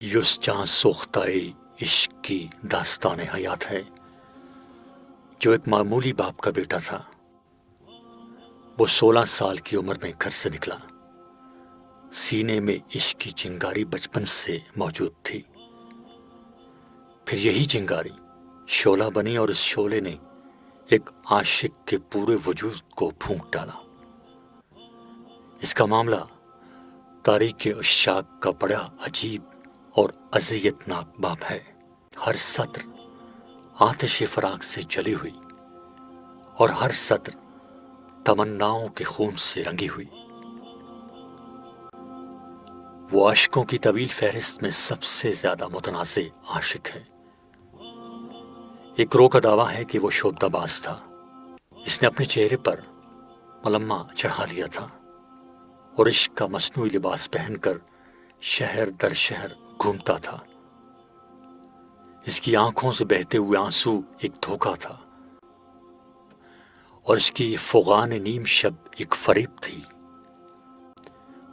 یس جہاں سوختہ عشق کی داستان حیات ہے، جو ایک معمولی باپ کا بیٹا تھا۔ وہ 16 سال کی عمر میں گھر سے نکلا۔ سینے میں عشق کی چنگاری بچپن سے موجود تھی۔ پھر یہی چنگاری شعلہ بنی اور اس شعلے نے ایک عاشق کے پورے وجود کو پھونک ڈالا۔ اس کا معاملہ تاریخ عشاق کا بڑا عجیب اور اذیت ناک باب ہے۔ ہر سطر آتش فراق سے جلی ہوئی اور ہر سطر تمناؤں کے خون سے رنگی ہوئی۔ وہ عاشقوں کی طویل فہرست میں سب سے زیادہ متنازع عاشق ہے۔ ایک گروہ کا دعویٰ ہے کہ وہ شعبدہ باز تھا۔ اس نے اپنے چہرے پر ملمہ چڑھا لیا تھا اور عشق کا مصنوعی لباس پہن کر شہر در شہر گھومتا تھا۔ اس کی آنکھوں سے بہتے ہوئے آنسو ایک دھوکہ تھا اور اس کی فغان نیم شب ایک فریب تھی۔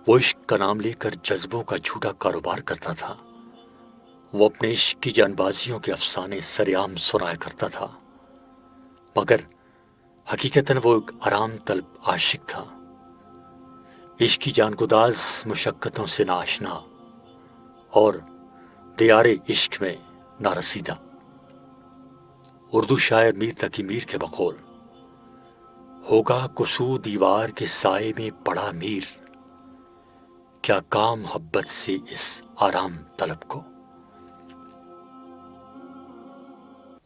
وہ عشق کا نام لے کر جذبوں کا جھوٹا کاروبار کرتا تھا۔ وہ اپنے عشق کی جان بازیوں کے افسانے سریعام سنایا کرتا تھا، مگر حقیقتاً وہ ایک آرام طلب عاشق تھا، عشق کی جان گداز مشقتوں سے ناشنا اور دیار عشق میں نارسیدہ۔ اردو شاعر میر تقی میر کے بقول، ہوگا قصور دیوار کے سائے میں پڑا میر، کیا کام محبت سے اس آرام طلب کو۔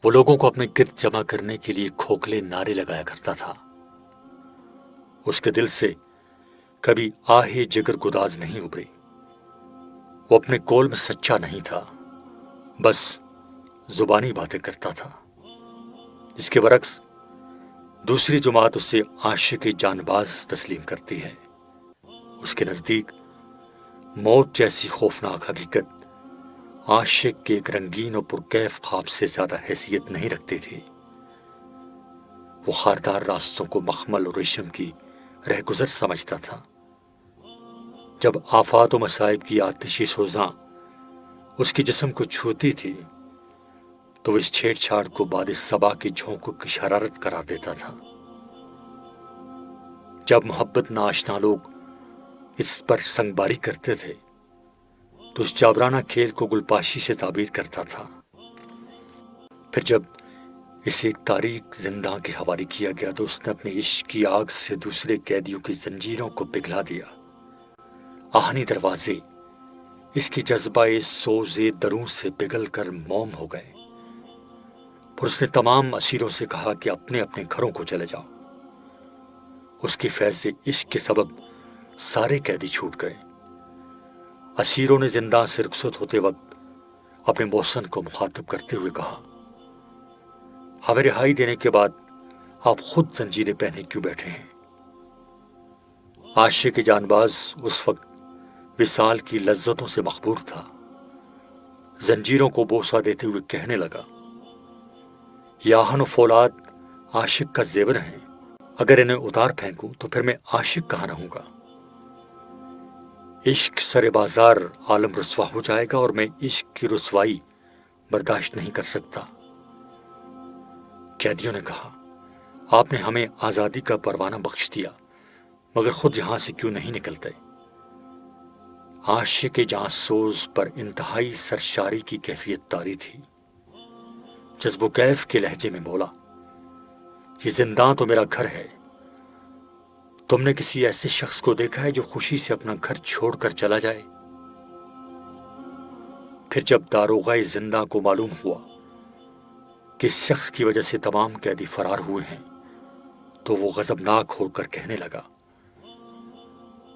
وہ لوگوں کو اپنے گرد جمع کرنے کے لیے کھوکھلے نعرے لگایا کرتا تھا۔ اس کے دل سے کبھی آہ جگر گداز نہیں ابھری۔ وہ اپنے قول میں سچا نہیں تھا، بس زبانی باتیں کرتا تھا۔ اس کے برعکس دوسری جماعت اسے عاشق جان باز تسلیم کرتی ہے۔ اس کے نزدیک موت جیسی خوفناک حقیقت عاشق کے ایک رنگین اور پرکیف خواب سے زیادہ حیثیت نہیں رکھتی تھی۔ وہ خاردار راستوں کو مخمل اور ریشم کی رہگزر سمجھتا تھا۔ جب آفات و مصائب کی آتشی سوزاں اس کے جسم کو چھوتی تھی تو وہ اس چھیڑ چھاڑ کو باد صبا کے جھونکوں کی شرارت قرار دیتا تھا۔ جب محبت ناشنا لوگ اس پر سنگباری کرتے تھے تو اس جابرانہ کھیل کو گلپاشی سے تعبیر کرتا تھا۔ پھر جب اسے ایک تاریک زنداں کے حوالے کیا گیا تو اس نے اپنے عشق کی آگ سے دوسرے قیدیوں کی زنجیروں کو پگھلا دیا۔ آہنی دروازے اس کی جذبہ سوز دروں سے پگھل کر موم ہو گئے، اور اس نے تمام اسیروں سے کہا کہ اپنے اپنے گھروں کو چلے جاؤ۔ اس کی فیض عشق کے سبب سارے قیدی چھوٹ گئے۔ اسیروں نے زندان سے رخصت ہوتے وقت اپنے محسن کو مخاطب کرتے ہوئے کہا، ہمیں رہائی دینے کے بعد آپ خود زنجیریں پہنے کیوں بیٹھے ہیں؟ عاشق جان باز اس وقت وصال کی لذتوں سے مخبور تھا۔ زنجیروں کو بوسہ دیتے ہوئے کہنے لگا، یہ آہن و فولاد عاشق کا زیور ہیں، اگر انہیں اتار پھینکوں تو پھر میں عاشق کہاں رہوں گا؟ عشق سر بازار عالم رسوا ہو جائے گا اور میں عشق کی رسوائی برداشت نہیں کر سکتا۔ قیدیوں نے کہا، آپ نے ہمیں آزادی کا پروانہ بخش دیا، مگر خود یہاں سے کیوں نہیں نکلتے؟ عاشق جاں سوز پر انتہائی سرشاری کی کیفیت طاری تھی۔ جذب و کیف کے لہجے میں بولا، یہ زندان تو میرا گھر ہے۔ تم نے کسی ایسے شخص کو دیکھا ہے جو خوشی سے اپنا گھر چھوڑ کر چلا جائے؟ پھر جب داروغہ زندہ کو معلوم ہوا کہ اس شخص کی وجہ سے تمام قیدی فرار ہوئے ہیں تو وہ غضبناک ہو کر کہنے لگا،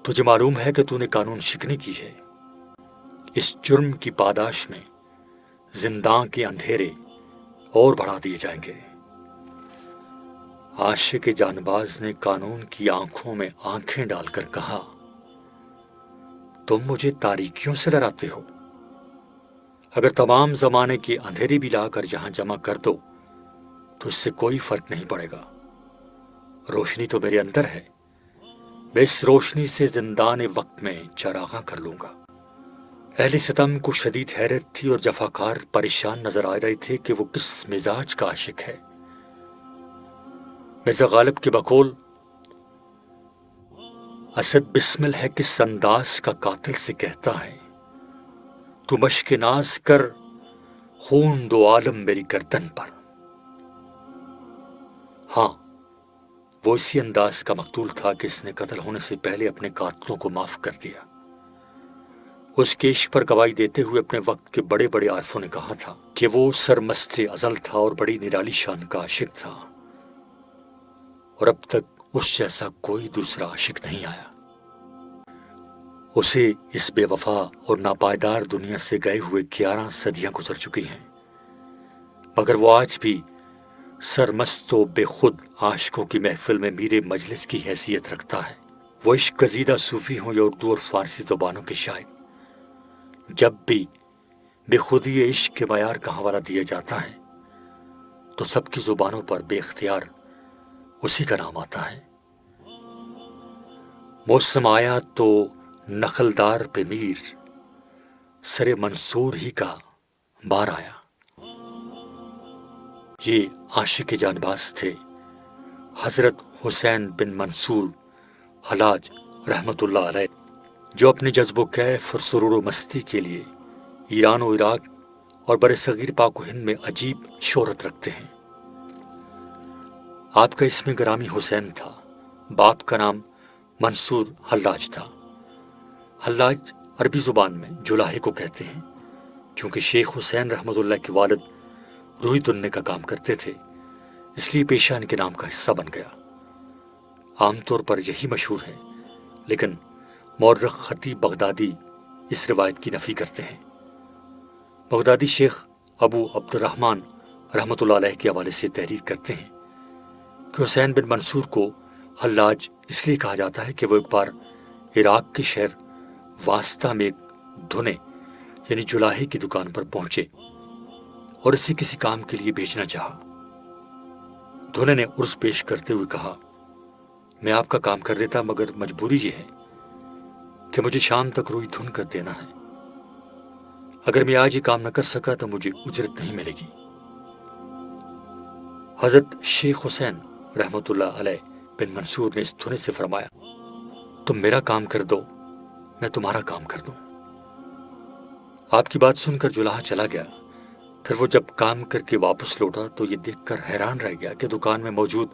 تجھے معلوم ہے کہ تو نے قانون شکنی کی ہے۔ اس جرم کی پاداش میں زندان کے اندھیرے اور بڑھا دیے جائیں گے۔ عاشق جان باز نے قانون کی آنکھوں میں آنکھیں ڈال کر کہا، تم مجھے تاریکیوں سے ڈراتے ہو؟ اگر تمام زمانے کے اندھیرے بھی لا کر جہاں جمع کر دو تو اس سے کوئی فرق نہیں پڑے گا۔ روشنی تو میرے اندر ہے، میں اس روشنی سے زندان وقت میں چراغاں کر لوں گا۔ اہل ستم کو شدید حیرت تھی اور جفاکار پریشان نظر آ رہے تھے کہ وہ کس مزاج کا عاشق ہے۔ مرزا غالب کے بقول اسد بسمل ہے کس انداز کا قاتل سے کہتا ہے، تو مشق ناز کر خون دو عالم میری گردن پر۔ ہاں، وہ اسی انداز کا مقتول تھا کہ اس نے قتل ہونے سے پہلے اپنے قاتلوں کو معاف کر دیا۔ اس کے عشق پر گواہی دیتے ہوئے اپنے وقت کے بڑے بڑے عارفوں نے کہا تھا کہ وہ سرمست ازل تھا اور بڑی نرالی شان کا عاشق تھا، اور اب تک اس جیسا کوئی دوسرا عاشق نہیں آیا۔ اسے اس بے وفا اور ناپائیدار دنیا سے گئے ہوئے 11 صدیاں گزر چکی ہیں، مگر وہ آج بھی سرمست و بے خود عاشقوں کی محفل میں میر مجلس کی حیثیت رکھتا ہے۔ وہ عشق گزیدہ صوفی ہوں یا اردو اور فارسی زبانوں کے شاعر، جب بھی بے خودی عشق کے معیار کا حوالہ دیا جاتا ہے تو سب کی زبانوں پر بے اختیار اسی کا نام آتا ہے۔ موسم آیا تو نخلدار پہ میر، سر منصور ہی کا بار آیا۔ یہ عاشق جانباز تھے حضرت حسین بن منصور حلاج رحمۃ اللہ علیہ، جو اپنے جذب و کیف اور سرور و مستی کے لیے ایران و عراق اور بر صغیر پاک و ہند میں عجیب شہرت رکھتے ہیں۔ آپ کا اسم گرامی حسین تھا، باپ کا نام منصور حلاج تھا۔ حلاج عربی زبان میں جولاہے کو کہتے ہیں، چونکہ شیخ حسین رحمۃ اللہ کے والد روئی دننے کا کام کرتے تھے، اس لیے پیشہ ان کے نام کا حصہ بن گیا۔ عام طور پر یہی مشہور ہے، لیکن مورخ خطیب بغدادی اس روایت کی نفی کرتے ہیں۔ بغدادی شیخ ابو عبد الرحمن رحمۃ اللہ علیہ کے حوالے سے تحریر کرتے ہیں کہ حسین بن منصور کو حلاج اس لیے کہا جاتا ہے کہ وہ ایک بار عراق کے شہر واسطہ میں ایک دھنے یعنی جولاہے کی دکان پر پہنچے اور اسے کسی کام کے لیے بھیجنا چاہا۔ دھنے نے عرض پیش کرتے ہوئے کہا، میں آپ کا کام کر دیتا، مگر مجبوری یہ ہے کہ مجھے شام تک روئی دھن کر دینا ہے۔ اگر میں آج یہ کام نہ کر سکا تو مجھے اجرت نہیں ملے گی۔ حضرت شیخ حسین رحمۃ اللہ علیہ بن منصور نے اس دھنے سے فرمایا، تم میرا کام کر دو، میں تمہارا کام کر دوں۔ آپ کی بات سن کر جولاہا چلا گیا۔ پھر وہ جب کام کر کے واپس لوٹا تو یہ دیکھ کر حیران رہ گیا کہ دکان میں موجود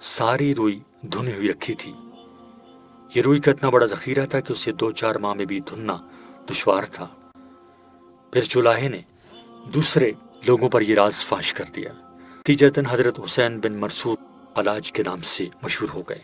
ساری روئی دھنی ہوئی رکھی تھی۔ یہ روئی کا اتنا بڑا ذخیرہ تھا کہ اسے 2-4 ماہ میں بھی دھننا دشوار تھا۔ پھر جولاہے نے دوسرے لوگوں پر یہ راز فاش کر دیا۔ نتیجتاً حضرت حسین بن منصور حلاج کے نام سے مشہور ہو گئے۔